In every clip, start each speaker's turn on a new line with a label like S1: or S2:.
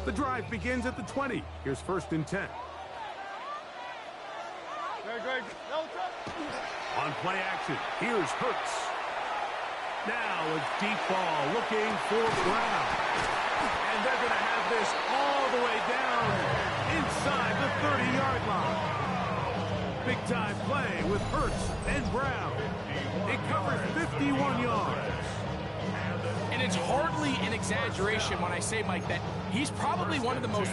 S1: The drive begins at the 20. Here's 1st and 10. On play action, here's Hurts. Now a deep ball looking for Brown. And they're going to have this all the way down inside the 30-yard line. Big-time play with Hurts and Brown. It covers 51 yards.
S2: And it's hardly an exaggeration when I say, Mike, that he's probably one of the most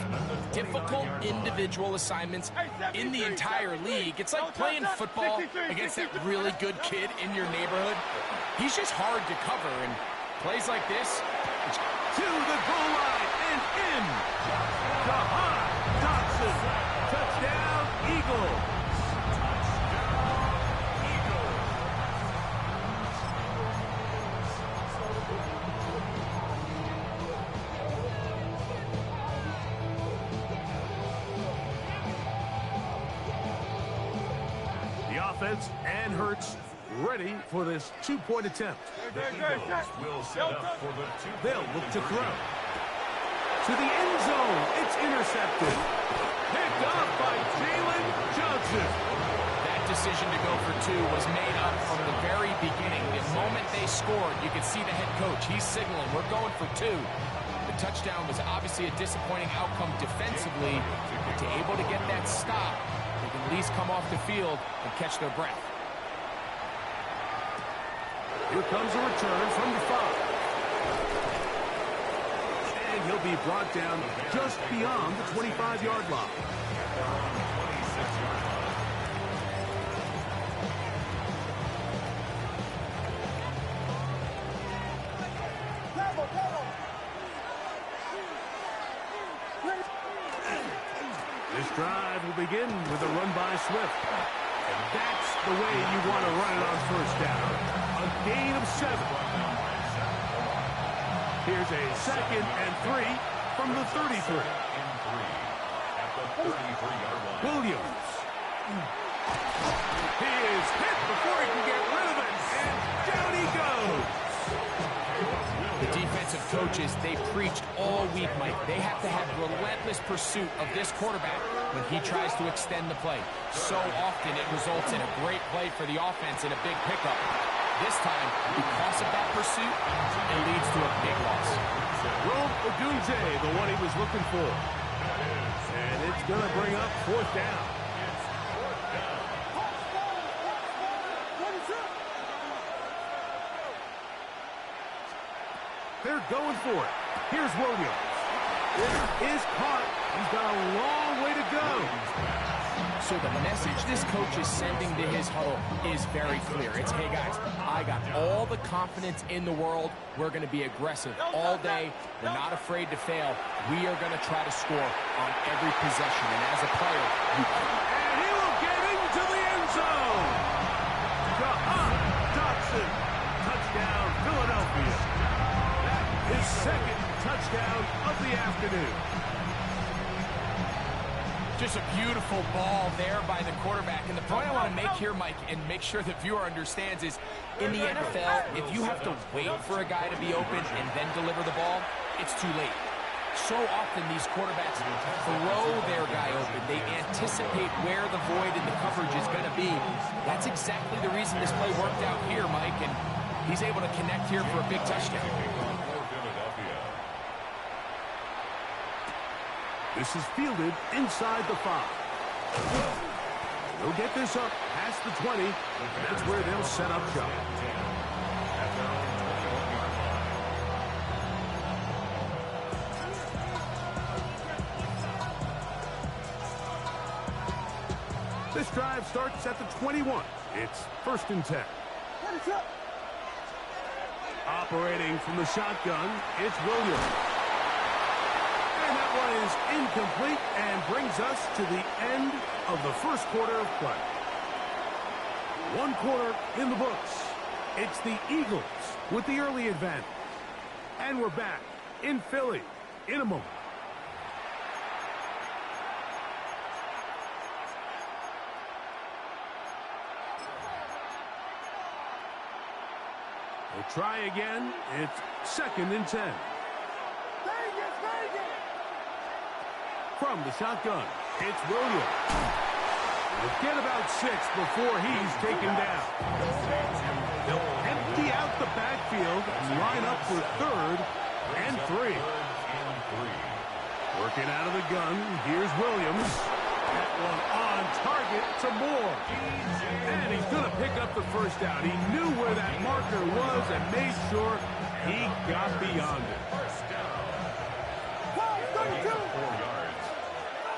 S2: difficult individual assignments in the entire league. It's like playing football against that really good kid in your neighborhood. He's just hard to cover, and plays like this.
S1: To the goal line and in. Dotson. Touchdown, Eagles. Offense and Hurts ready for this 2-point attempt.
S3: The Eagles will set up for the 2.
S1: They'll look to throw. To the end zone. It's intercepted. Picked up by Jalen Johnson.
S2: That decision to go for 2 was made up from the very beginning. The moment they scored, you could see the head coach. He's signaling, we're going for 2. The touchdown was obviously a disappointing outcome defensively, but to able to get that stop, they can at least come off the field and catch their breath.
S1: Here comes a return from the 5. And he'll be brought down just beyond the 25-yard line. This drive will begin with a run by Swift. And that's the way you want to run it on 1st down. A gain of 7. Here's a 2nd and 3 from the 33. Williams. He is hit before he can get rid of it. And down he goes.
S2: The defensive coaches, they preached all week, Mike. They have to have relentless pursuit of this quarterback when he tries to extend the play. So often it results in a great play for the offense and a big pickup. This time, because of that pursuit, it leads to a big loss.
S1: Rome Odunze, the one he was looking for. And it's going to bring up 4th down. They're going for it. Here's Williams. It is caught. He's got a long way to go.
S2: So the message this coach is sending to his huddle is very clear. It's, hey guys, I got all the confidence in the world. We're going to be aggressive all day. We're not afraid to fail. We are going to try to score on every possession. And as a player, you can.
S1: And he will get into the end zone. Dotson. Touchdown, Philadelphia. His 2nd touchdown of the afternoon.
S2: Just a beautiful ball there by the quarterback. And the point I want to make here, Mike, and make sure the viewer understands is, in the NFL, if you have to wait for a guy to be open and then deliver the ball, it's too late. So often these quarterbacks throw their guy open. They anticipate where the void in the coverage is going to be. That's exactly the reason this play worked out here, Mike, and he's able to connect here for a big touchdown.
S1: This is fielded inside the 5. They'll get this up past the 20. That's where they'll set up shop. This drive starts at the 21. It's 1st and 10. Operating from the shotgun, it's Williams. And that one is incomplete and brings us to the end of the 1st quarter of play. 1 quarter in the books. It's the Eagles with the early advantage. And we're back in Philly in a moment. We'll try again. It's 2nd and 10. From the shotgun, it's Williams. We'll get about 6 before he's taken down. They'll empty out the backfield and line up for 3rd and 3. Working out of the gun, here's Williams. That one on target to Moore. And he's going to pick up the first down. He knew where that marker was and made sure he got beyond it.
S3: 4 yards.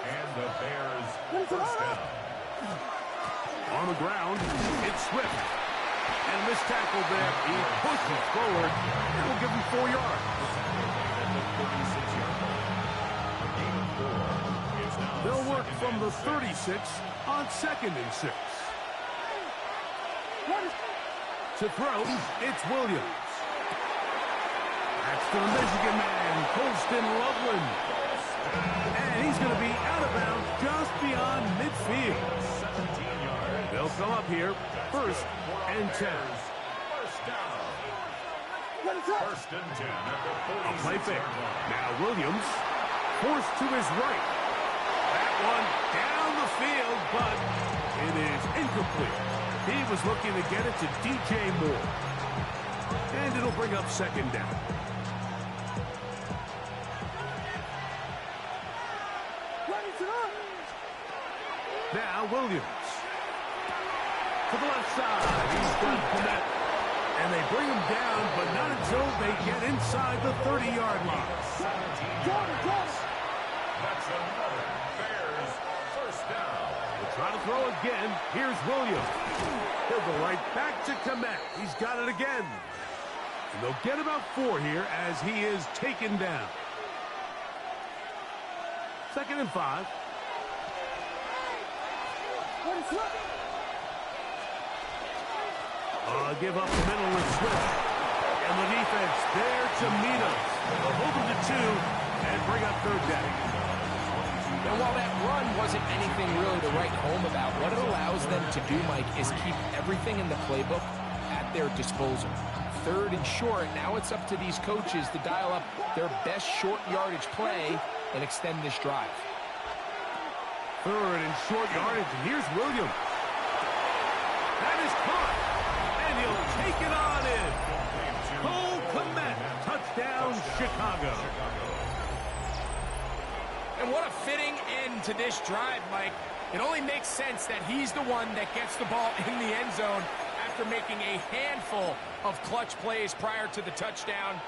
S3: And the Bears first down.
S1: On the ground, it's Swift. And this tackle there, he pushes forward. It will give him 4 yards. They'll work from the 36 on 2nd and 6. To throw, it's Williams. That's the Michigan man, Colston Loveland. And he's going to be out of bounds just beyond midfield. They'll come up here, 1st and 10.
S3: First and 10 at the 46.
S1: A play fake. Now Williams forced to his right. That one down the field, but it is incomplete. He was looking to get it to DJ Moore. And it'll bring up 2nd down. Now Williams. To the left side. He's got Komet. And they bring him down, but not until they get inside the 30-yard line.
S3: That's another Bears first down.
S1: They'll try to throw again. Here's Williams. He'll go right back to Komet. He's got it again. And they'll get about 4 here as he is taken down. 2nd and 5. Give up the middle with Swift. And the defense there to meet us. They'll hold them to 2 and bring up 3rd down.
S2: And while that run wasn't anything really to write home about, what it allows them to do, Mike, is keep everything in the playbook at their disposal. 3rd and short, now it's up to these coaches to dial up their best short yardage play and extend this drive.
S1: 3rd and short yardage, and here's Williams. That is caught. He'll take it on in. Cole Komet, touchdown Chicago.
S2: And what a fitting end to this drive, Mike. It only makes sense that he's the one that gets the ball in the end zone after making a handful of clutch plays prior to the touchdown.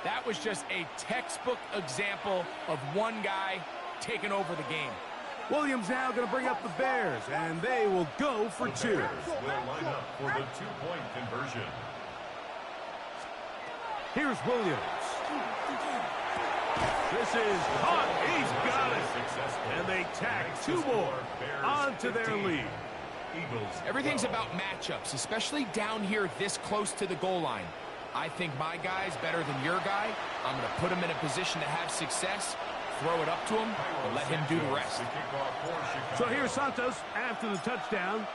S2: That was just a textbook example of one guy taking over the game.
S1: Williams now going to bring up the Bears, and they will go for 2.
S3: Will line up for the 2-point conversion.
S1: Here's Williams. This is caught. He's got it. And they tack 2 more onto their lead.
S2: Everything's about matchups, especially down here this close to the goal line. I think my guy's better than your guy. I'm going to put him in a position to have success, throw it up to him, and let him do the rest.
S1: So here's Santos after the touchdown.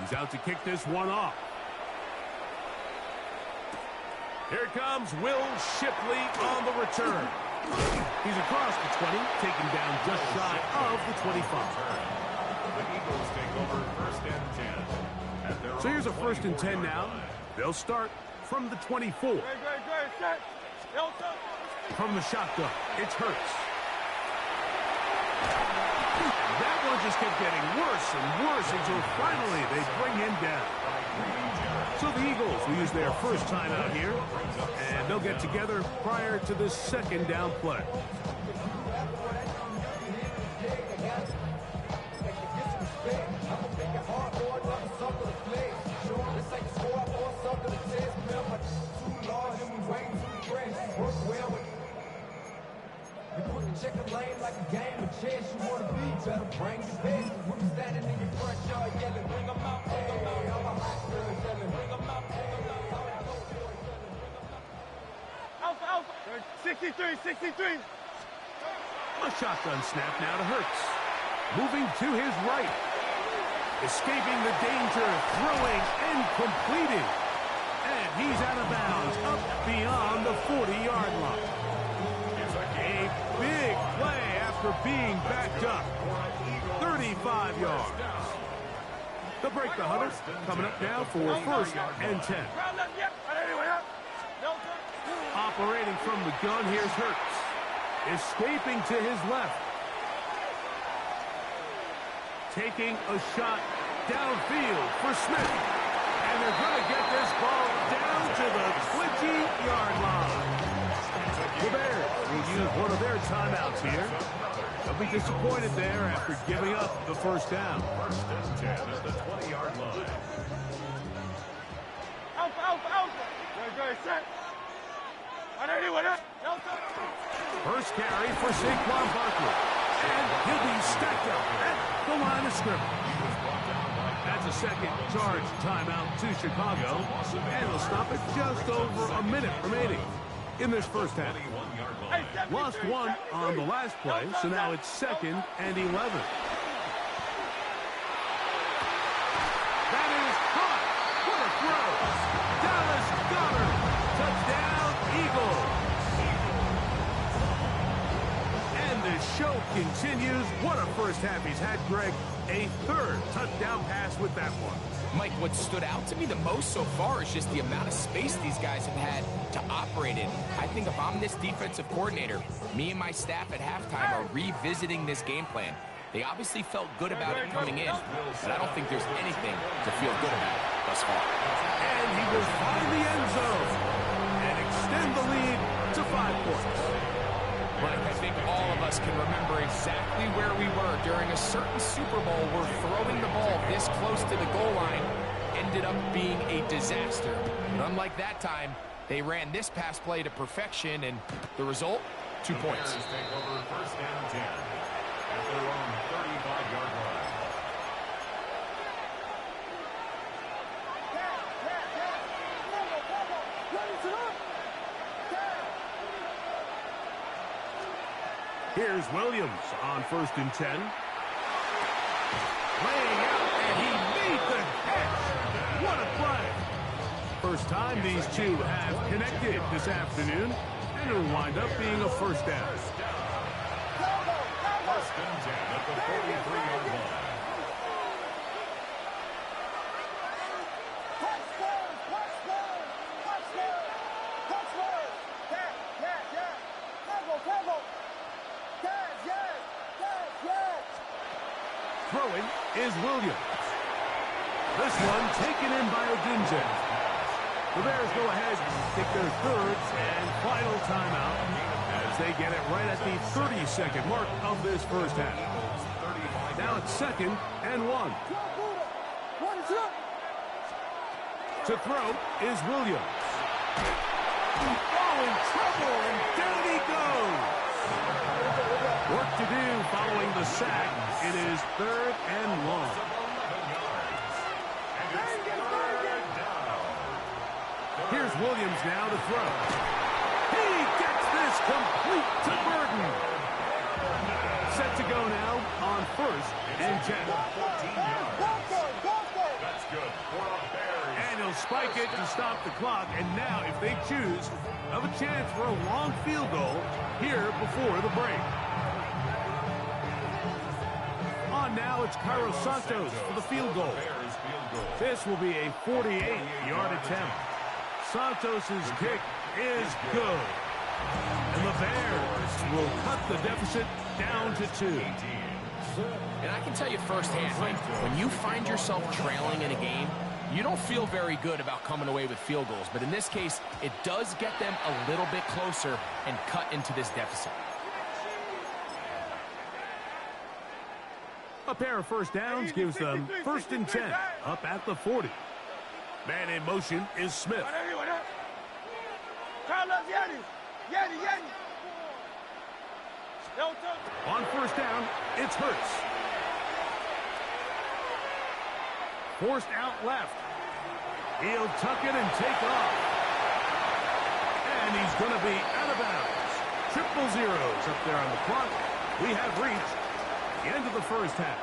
S1: He's out to kick this one off. Here comes Will Shipley on the return. He's across the 20, taken down just shy of the 25.
S3: The Eagles take over 1st and 10.
S1: So here's a 1st and 10 now. They'll start from the 24. From the shotgun, it's Hurts. That one just kept getting worse and worse until finally they bring him down. So the Eagles will use their first time out here, and they'll get together prior to this 2nd down play.
S4: Check the lane like a game of chess. You want to be better, bring your best. When you standing in your front yard yelling, bring them out, bring them out. I'm a hot girl yelling, bring them out, bring them out.
S5: Alpha, 63, 63.
S1: A shotgun snap now to Hurts. Moving to his right. Escaping the danger, throwing and completing. And he's out of bounds, up beyond the 40-yard line. A big play after after being backed up. 35 yards. They'll break the huddle. Coming up now for 1st and 10. Operating from the gun, here's Hurts. Escaping to his left. Taking a shot downfield for Smith. And they're going to get this ball down to the 20-yard line. The Bears will use one of their timeouts here. They'll be disappointed there after giving up the first down.
S3: 1st and 10 at the 20-yard line.
S1: First carry for Saquon Barkley. And he'll be stacked up at the line of scrimmage. That's a second charge timeout to Chicago. And they'll stop it just over a minute remaining in this first half. Lost one on the last play, so now it's 2nd and 11. That is caught. What a throw. Dallas Goedert. Touchdown, Eagles. And the show continues. What a first half he's had, Greg. A 3rd touchdown pass with that one.
S2: Mike, what stood out to me the most so far is just the amount of space these guys have had to operate in. I think if I'm this defensive coordinator, me and my staff at halftime are revisiting this game plan. They obviously felt good about it coming in, but I don't think there's anything to feel good about thus far.
S1: And he will find the end zone and extend the lead to 5 points.
S2: Mike, I think all of us can remember exactly where we were during a certain Super Bowl where throwing the ball this close to the goal line ended up being a disaster. But unlike that time, they ran this pass play to perfection, and the result, 2 points.
S3: Bears take over 1st and 10 at their own 35-yard line.
S1: Here's Williams on 1st and 10. Laying out, and he made the catch. What a play. First time these two have connected this afternoon, and it'll wind up being a first down.
S3: 1st and 10 at the 43-yard line.
S1: Throwing is Williams. This one taken in by Odunze. The Bears go ahead and take their 3rd and final timeout as they get it right at the 32nd mark of this first half. Now it's 2nd and 1. To throw is Williams. Oh, in trouble, and down he goes. Work to do following the sack. It is 3rd and long. Here's Williams now to throw. He gets this complete to Burton. Set to go now on 1st and 10.
S3: 14 yards. That's good for the Bears.
S1: And he'll spike it to stop the clock. And now, if they choose, have a chance for a long field goal here before the break. On now, it's Cairo Santos for the field goal.
S3: Bears field goal.
S1: This will be a 48-yard attempt. Santos's kick is good. And the Bears will cut the deficit down to 2.
S2: And I can tell you firsthand, Mike, when you find yourself trailing in a game, you don't feel very good about coming away with field goals. But in this case, it does get them a little bit closer and cut into this deficit.
S1: A pair of first downs gives them 1st and 10 up at the 40. Man in motion is Smith. On 1st down, it's Hurts. Forced out left. He'll tuck it and take off. And he's going to be out of bounds. 000 up there on the clock. We have reached the end of the first half.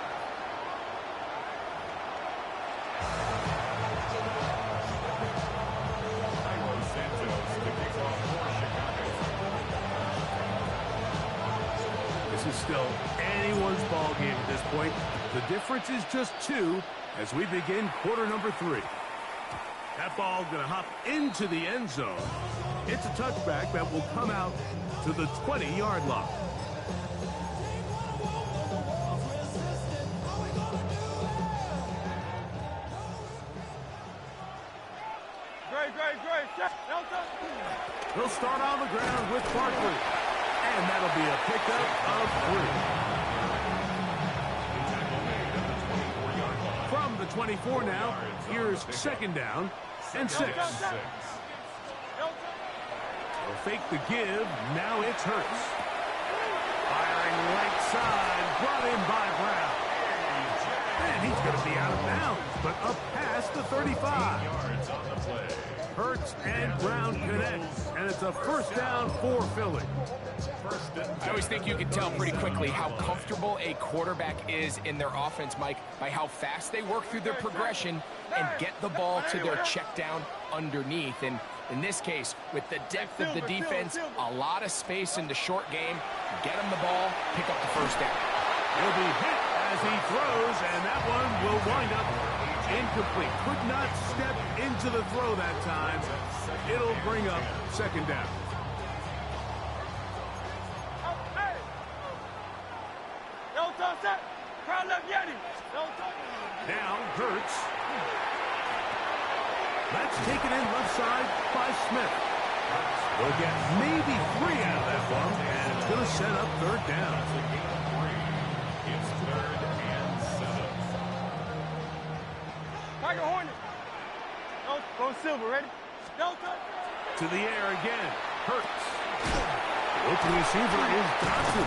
S1: is still anyone's ball game at this point. The difference is just 2 as we begin quarter number 3. That ball going to hop into the end zone. It's a touchback that will come out to the 20-yard line.
S5: Great.
S1: He'll start on the ground with Barkley. And that'll be a pickup of 3. From the 24 now, here's second down and 6. They'll fake the give. Now it's Hurts. Firing right side. Brought in by Brown. And he's going to be out of bounds, but up past the 35. Hurts and Brown connect, and it's a first down for Philly.
S2: I always think you can tell pretty quickly how comfortable a quarterback is in their offense, Mike, by how fast they work through their progression and get the ball to their check down underneath. And in this case, with the depth of the defense, a lot of space in the short game, get him the ball, pick up the first down.
S1: He'll be hit as he throws, and that one will wind up incomplete. Could not step into the throw that time. It'll bring up second down. Now Hurts. Let's take it in left side by Smith. We'll get maybe 3 out of that one, and it's going to set up third down.
S3: It's 3rd and 7.
S5: Tiger Hornet. Go Silver, ready?
S1: To the air again. Hurts. Open receiver is Johnson.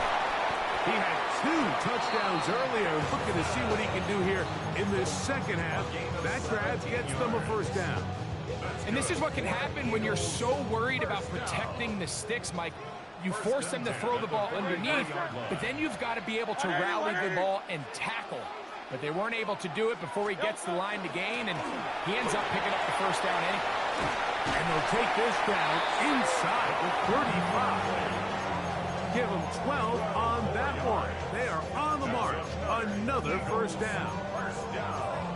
S1: He had 2 touchdowns earlier. Looking to see what he can do here in this second half. That grab gets them a first down.
S2: And this is what can happen when you're so worried about protecting the sticks, Mike. You force them to throw the ball underneath, but then you've got to be able to rally the ball and tackle. But they weren't able to do it before he gets the line to gain, and he ends up picking up the first down anyway.
S1: And they'll take this down inside the 35. Give them 12 on that one. They are on the march. Another first down.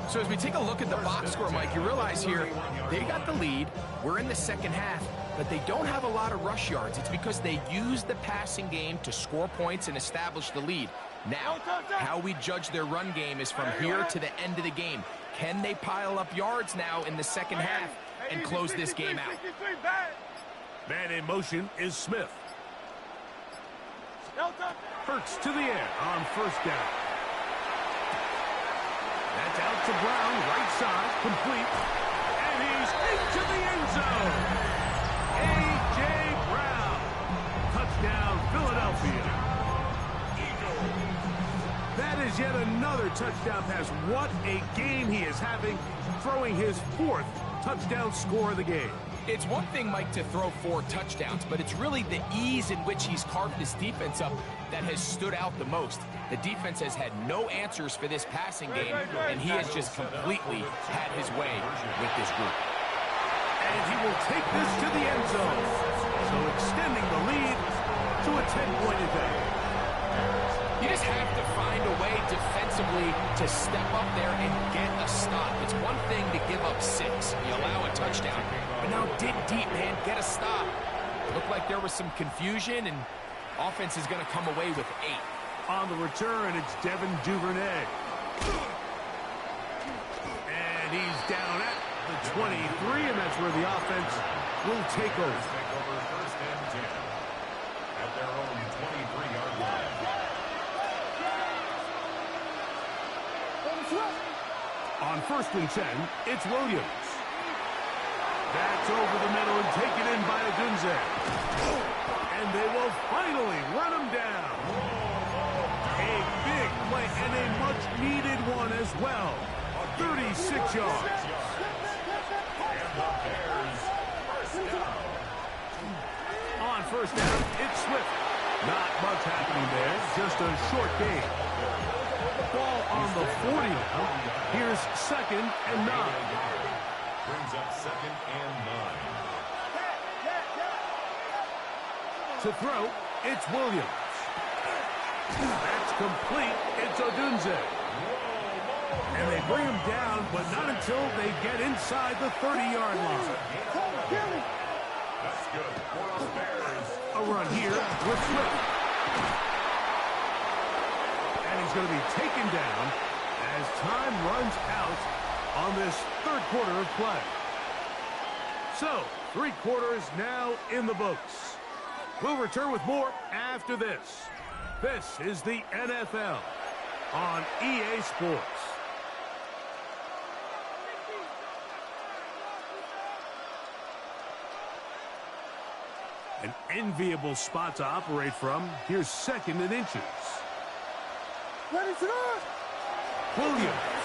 S2: So as we take a look at the box score, Mike, you realize here they got the lead. We're in the second half, but they don't have a lot of rush yards. It's because they use the passing game to score points and establish the lead. Now, how we judge their run game is from here to the end of the game. Can they pile up yards now in the second half and close this game out?
S1: Man in motion is Smith. Hurts to the air on first down. That's out to Brown, right side, complete. And he's into the end zone. A.J. Brown. Touchdown, Philadelphia. That is yet another touchdown pass. What a game he is having, throwing his 4th touchdown score of the game.
S2: It's one thing, Mike, to throw 4 touchdowns, but it's really the ease in which he's carved this defense up that has stood out the most. The defense has had no answers for this passing game, and he has just completely had his way with this group.
S1: And he will take this to the end zone. So extending the lead to a 10-point advantage.
S2: You just have to find a way defensively to step up there and get a stop. It's one thing to give up 6. You allow a touchdown. But now dig deep, man. Get a stop. Looked like there was some confusion, and offense is going to come away with 8.
S1: On the return, it's Devin Duvernay. And he's down at the 23, and that's where the offense will take over.
S3: First and 10 at their own 23-yard line.
S1: On first and 10, it's Williams. That's over the middle and taken in by Adunze. And they will finally run him down. A big play and a much-needed one as well. 36 yards.
S3: And the Bears first down.
S1: On first down, it's Swift. Not much happening there, just a short gain. Ball on the 40 now. Here's second and 9.
S3: Brings up 2nd and 9.
S1: To throw, it's Williams. That's complete. It's Odunze. And they bring him down, but not until they get inside the 30-yard line.
S3: That's good for the Bears.
S1: A run here with Swift. And he's going to be taken down as time runs out on this third quarter of play. So, 3 quarters now in the books. We'll return with more after this. This is the NFL on EA Sports. An enviable spot to operate from. Here's 2nd and inches. Williams.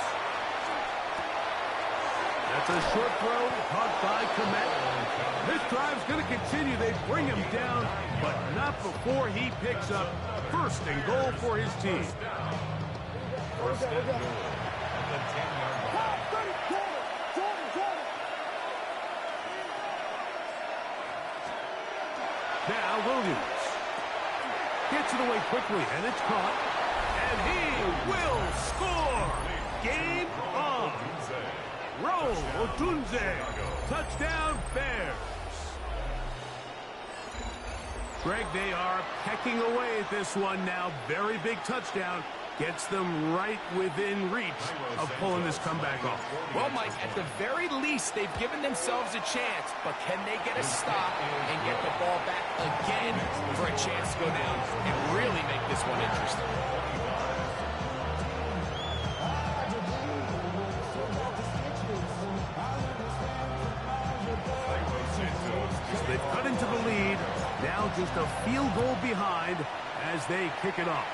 S1: That's a short throw caught by Komet. This drive's going to continue. They bring him down, but not before he picks up 1st and goal for his team.
S3: First and goal at the 10-yard line.
S1: Now Williams gets it away quickly, and it's caught. And he will score. Game on. Roll Odunze. Touchdown Bears. Greg, they are pecking away at this one now. Very big touchdown. Gets them right within reach of pulling this comeback off.
S2: Well, Mike, at the very least, they've given themselves a chance, but can they get a stop and get the ball back again for a chance to go down and really make this one interesting?
S1: So they've cut into the lead. Now just a field goal behind as they kick it off.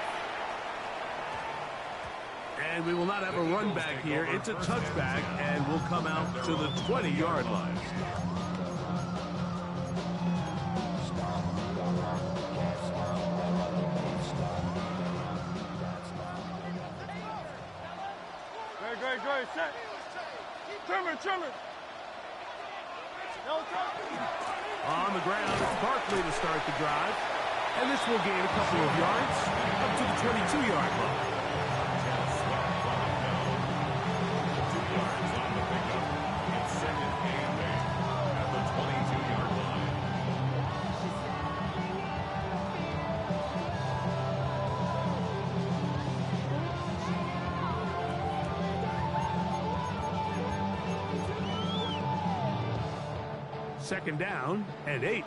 S1: And we will not have a run back here. It's a touchback, and we'll come out to the 20-yard line.
S5: Great, set. Trimmer.
S1: On the ground, it's Barkley to start the drive. And this will gain a couple of yards up to the 22-yard line.
S3: 2 yards on the pickup. It's 2nd and 8 at the 22-yard line.
S1: Second down and 8.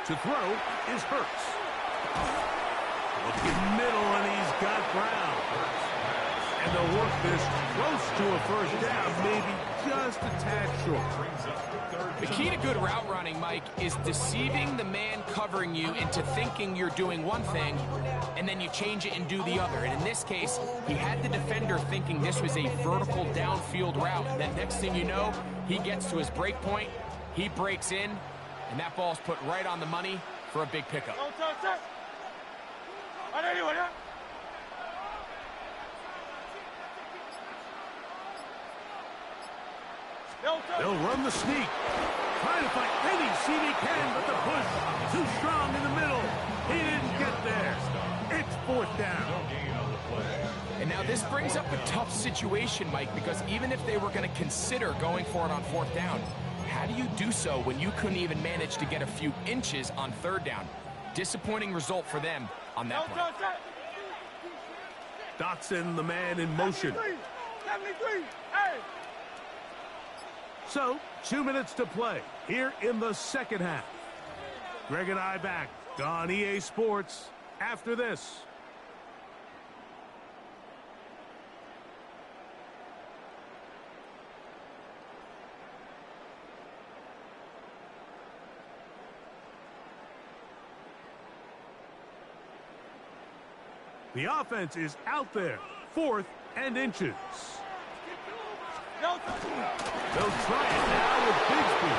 S1: To throw is Hurts. Looking middle, and he's got Brown. And they'll work this close to a first down, maybe just a tad short.
S2: The key to good route running, Mike, is deceiving the man covering you into thinking you're doing one thing, and then you change it and do the other. And in this case, he had the defender thinking this was a vertical downfield route. And then next thing you know, he gets to his break point, he breaks in, and that ball's put right on the money for a big pickup.
S1: They'll run the sneak. Trying to find any seam he can, but the push too strong in the middle. He didn't get there. It's 4th down.
S2: And now this brings up a tough situation, Mike, because even if they were going to consider going for it on 4th down, how do you do so when you couldn't even manage to get a few inches on 3rd down? Disappointing result for them on that play.
S1: Dotson, the man in motion.
S5: 73. Hey.
S1: So, 2 minutes to play here in the second half. Greg and I back on EA Sports after this. The offense is out there, 4th and inches. They'll try it now with Bigsby.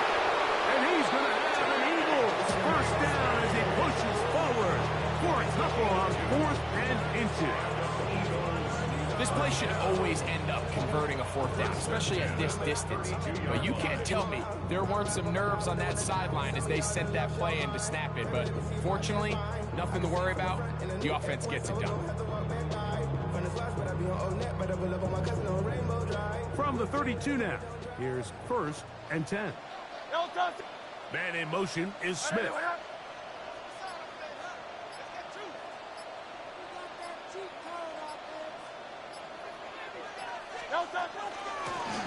S1: And he's going to have an Eagles first down as he pushes forward for a couple on 4th and inches.
S2: This play should always end up converting a fourth down, especially at this distance. But you can't tell me there weren't some nerves on that sideline as they sent that play in to snap it. But fortunately, nothing to worry about. The offense gets it done.
S1: From the 32 now, here's 1st and 10. Man in motion is Smith.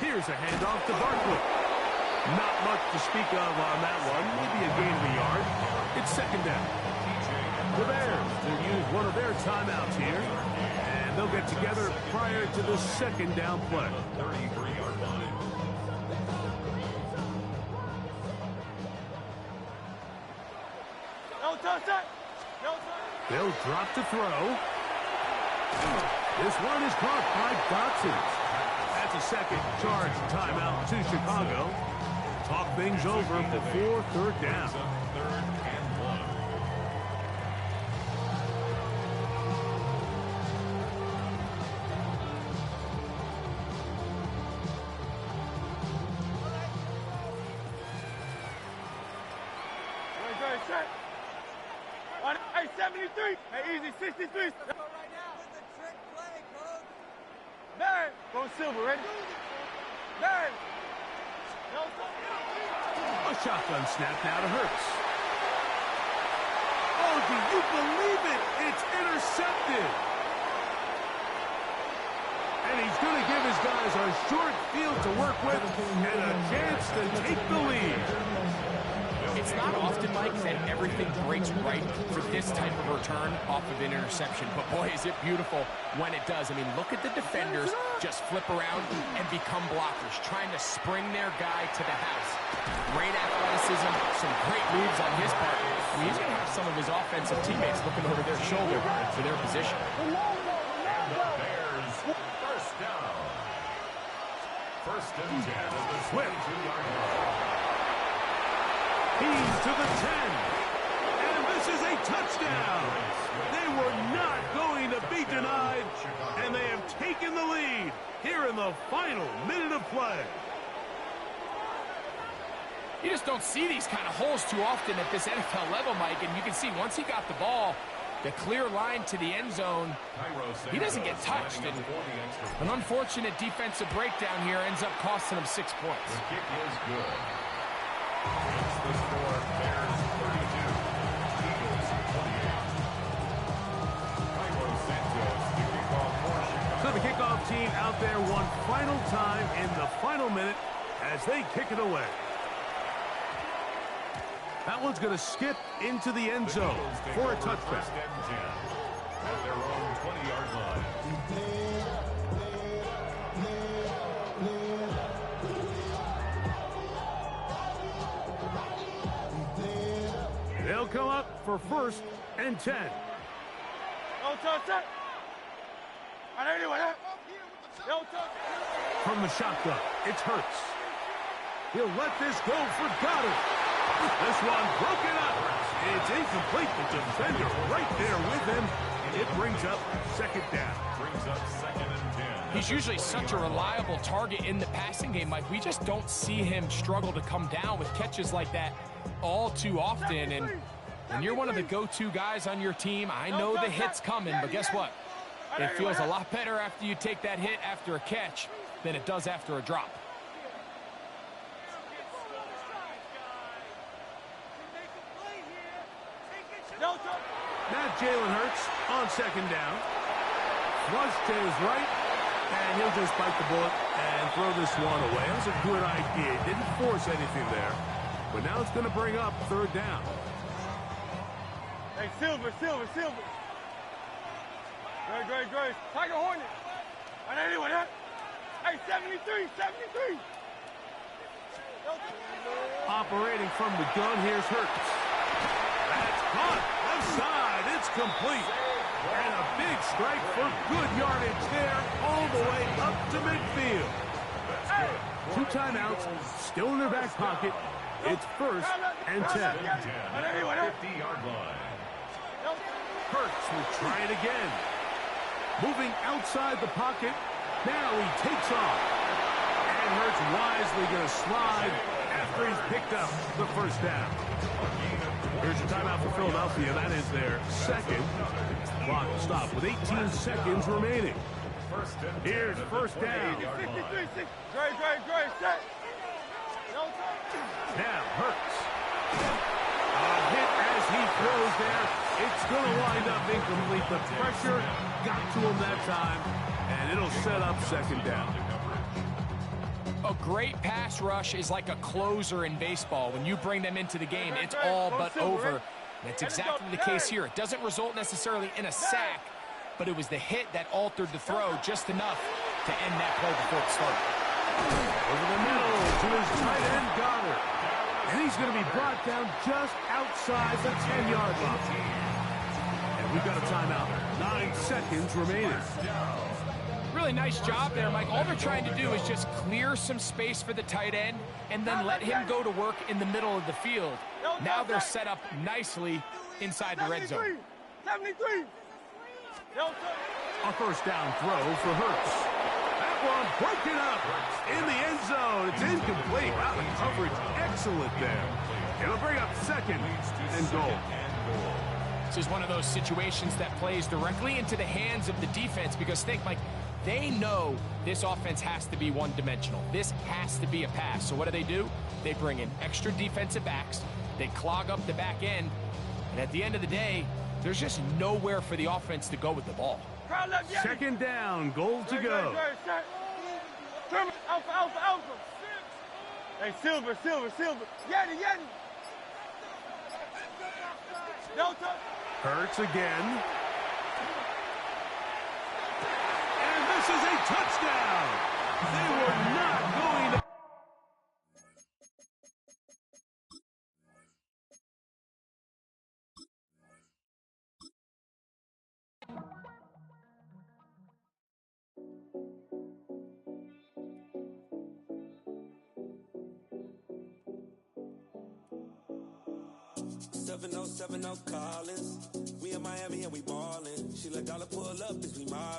S1: Here's a handoff to Barkley. Not much to speak of on that one. Maybe a gain of a yard. It's 2nd down. The Bears will use one of their timeouts here. And they'll get together prior to the 2nd down play.
S3: 33-yard line.
S1: They'll drop to throw. This one is caught by Dotson. That's a 2nd charge timeout to Chicago. Talk things over before 3rd down.
S3: 3rd and 1.
S5: Set. Hey, 73. Hey, easy, 63. Man, go Silver, ready? Man.
S1: A shotgun snap now to Hurts. Oh, do you believe it? It's intercepted. And he's going to give his guys a short field to work with and a chance to take the lead.
S2: It's not often, Mike, that everything breaks right for this type of return off of an interception. But, boy, is it beautiful when it does. I mean, look at the defenders just flip around and become blockers, trying to spring their guy to the house. Great athleticism, some great moves on his part. I mean, he's going to have some of his offensive teammates looking over their shoulder for their position.
S3: And the Bears, 1st down. 1st and 10 at the 22-yard line.
S1: He's to the 10. And this is a touchdown. They were not going to be denied. And they have taken the lead here in the final minute of play.
S2: You just don't see these kind of holes too often at this NFL level, Mike. And you can see once he got the ball, the clear line to the end zone, he doesn't get touched. And an unfortunate defensive breakdown here ends up costing him 6 points.
S3: The kick is good. It's the score, Bears 32, Eagles 28.
S1: So the kickoff team out there one final time in the final minute as they kick it away. That one's going to skip into the end zone for a touchdown.
S3: 1st and 10 at their own 20-yard line.
S1: They'll come up for 1st and 10. From the shotgun, it's Hurts. He'll let this go for Goddard. This one broken up. It's incomplete. The defender right there with him. It brings up 2nd down.
S3: Brings up 2nd and 10.
S2: He's usually such a reliable target in the passing game, Mike. We just don't see him struggle to come down with catches like that all too often. And when you're one of the go-to guys on your team, I know the hit's coming, but guess what? It feels a lot better after you take that hit after a catch than it does after a drop.
S1: Now Jalen Hurts on 2nd down. Flush to his right, and he'll just bite the bullet and throw this one away. That was a good idea. Didn't force anything there. But now it's going to bring up 3rd down.
S5: Hey, Silver. Great. Tiger Hornet. And anyone, huh? Hey, 73.
S1: Operating from the gun, here's Hurts. That's caught. Left side. It's complete. And a big strike for good yardage there all the way up to midfield. 2 timeouts still in their back pocket. It's 1st and 10.
S3: 50-yard line.
S1: Hurts will try it again. Moving outside the pocket. Now he takes off. And Hurts wisely going to slide after he's picked up the first down. Here's a timeout for Philadelphia. That is their second. Clock stopped with 18 seconds remaining. Here's first down.
S5: Great, set.
S1: Now Hurts. A hit as he throws there. It's going to wind up incomplete. The pressure got to him that time, and it'll set up second down.
S2: A great pass rush is like a closer in baseball. When you bring them into the game, it's all but over. That's exactly the case here. It doesn't result necessarily in a sack, but it was the hit that altered the throw just enough to end that play before it started.
S1: Over the middle to his tight end, Goddard. And he's going to be brought down just outside the 10-yard line. And we've got a timeout. 9 seconds remaining.
S2: Really nice job there, Mike. All they're trying to do is just clear some space for the tight end and then let him go to work in the middle of the field. Now they're set up nicely inside the red zone.
S5: 73.
S1: A first down throw for Hurts. That one broken up in the end zone. It's incomplete. Wow, the coverage excellent there. It'll bring up second and goal.
S2: This is one of those situations that plays directly into the hands of the defense because think, Mike, they know this offense has to be one-dimensional. This has to be a pass. So what do? They bring in extra defensive backs. They clog up the back end. And at the end of the day, there's just nowhere for the offense to go with the ball.
S1: Second down, goal to go.
S5: Alpha. Hey, Silver. Yeti. Delta.
S1: Hurts again. And this is a touchdown. They were not going to...
S6: 7070 Collins. We in Miami and we ballin'. She let dollar pull up, this we mob.